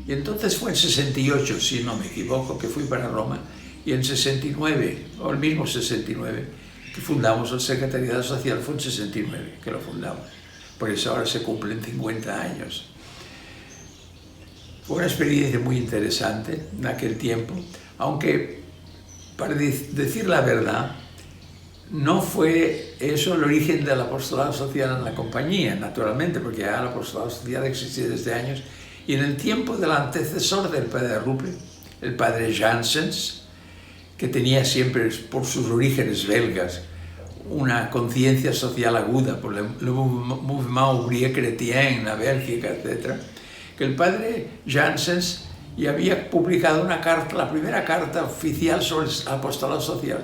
Y entonces fue en 68, si no me equivoco, que fui para Roma, y en 69, o el mismo 69, que fundamos el Secretariado Social, fue en 69 que lo fundamos. Por eso ahora se cumplen 50 años. Fue una experiencia muy interesante en aquel tiempo, aunque, para decir la verdad, no fue eso el origen del apostolado social en la compañía, naturalmente, porque ya el apostolado social existía desde años, y en el tiempo del antecesor del padre Ruppe, el padre Janssens, que tenía siempre, por sus orígenes belgas, una conciencia social aguda por el Mouvement Ouvrier Chrétien en la Bélgica, etc., que el padre Janssens ya había publicado una carta, la primera carta oficial sobre el apostolado social.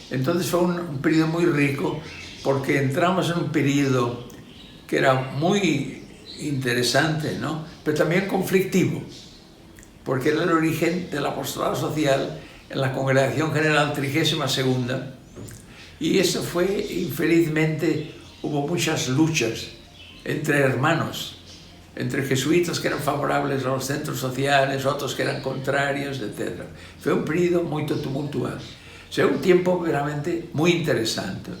Entonces fue un periodo muy rico, porque entramos en un periodo que era muy interesante, ¿no? Pero también conflictivo, porque era el origen del apostolado social en la Congregación General 32ª, y eso fue, infelizmente, hubo muchas luchas entre hermanos, entre jesuitas que eran favorables a los centros sociales, otros que eran contrarios, etc. Fue un periodo muy tumultuado. O sea, un tiempo verdaderamente muy interesante,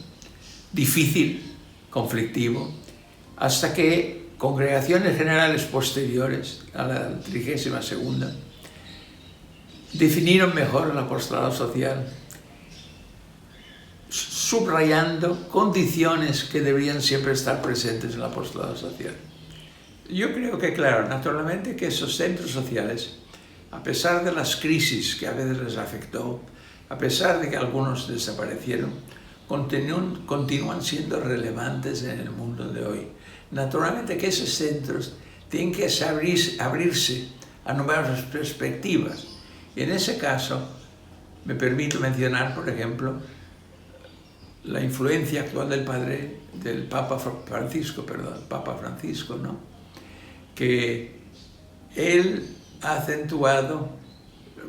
difícil, conflictivo, hasta que congregaciones generales posteriores a la 32ª definieron mejor el apostolado social, subrayando condiciones que deberían siempre estar presentes en el apostolado social. Yo creo que, claro, naturalmente que esos centros sociales, a pesar de las crisis que a veces les afectó, a pesar de que algunos desaparecieron, continúan siendo relevantes en el mundo de hoy. Naturalmente que esos centros tienen que abrirse a nuevas perspectivas. Y en ese caso, me permito mencionar, por ejemplo, la influencia actual del Papa Francisco, ¿no? Que él ha acentuado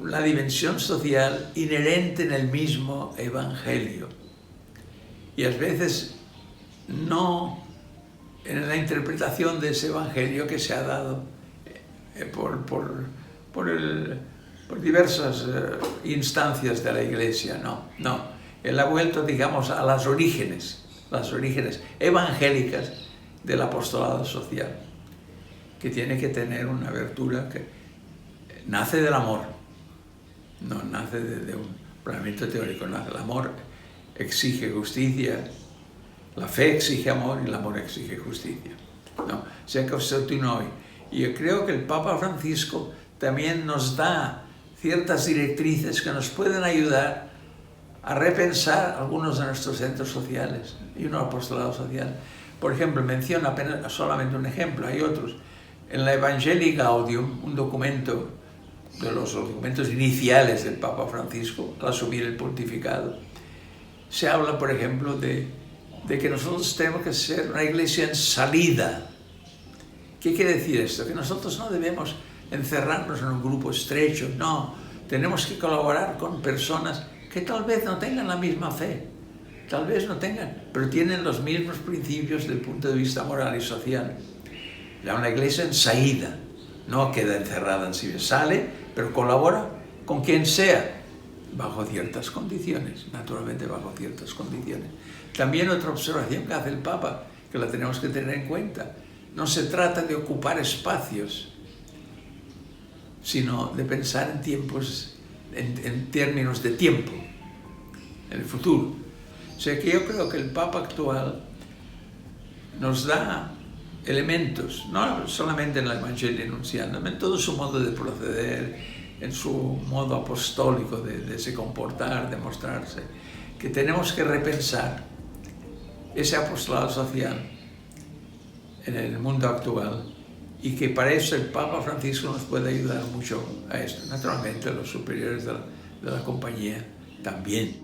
la dimensión social inherente en el mismo Evangelio. Y a veces no en la interpretación de ese Evangelio que se ha dado por diversas instancias de la Iglesia, no. Él ha vuelto, digamos, a las orígenes evangélicas del apostolado social, que tiene que tener una abertura que nace del amor, no nace de un planteamiento teórico, nace del amor, exige justicia, la fe exige amor y el amor exige justicia, ¿no? O sea que continúa hoy. Y yo creo que el Papa Francisco también nos da ciertas directrices que nos pueden ayudar a repensar algunos de nuestros centros sociales y un apostolado social. Por ejemplo, menciono apenas solamente un ejemplo, hay otros. En la Evangelii Gaudium, un documento de los documentos iniciales del Papa Francisco al asumir el pontificado, se habla, por ejemplo, de que nosotros tenemos que ser una iglesia en salida. ¿Qué quiere decir esto? Que nosotros no debemos encerrarnos en un grupo estrecho, no. Tenemos que colaborar con personas que tal vez no tengan la misma fe, tal vez no tengan, pero tienen los mismos principios desde el punto de vista moral y social. Ya una iglesia en salida, no queda encerrada en sí, sale, pero colabora con quien sea, bajo ciertas condiciones, naturalmente bajo ciertas condiciones. También otra observación que hace el Papa, que la tenemos que tener en cuenta, no se trata de ocupar espacios, sino de pensar en tiempos, en términos de tiempo, en el futuro. O sea que yo creo que el Papa actual nos da elementos, no solamente en el Evangelio Nunziando, en todo su modo de proceder, en su modo apostólico de se comportar, de mostrarse, que tenemos que repensar ese apostolado social en el mundo actual, y que para eso el Papa Francisco nos puede ayudar mucho a esto. Naturalmente los superiores de la compañía también.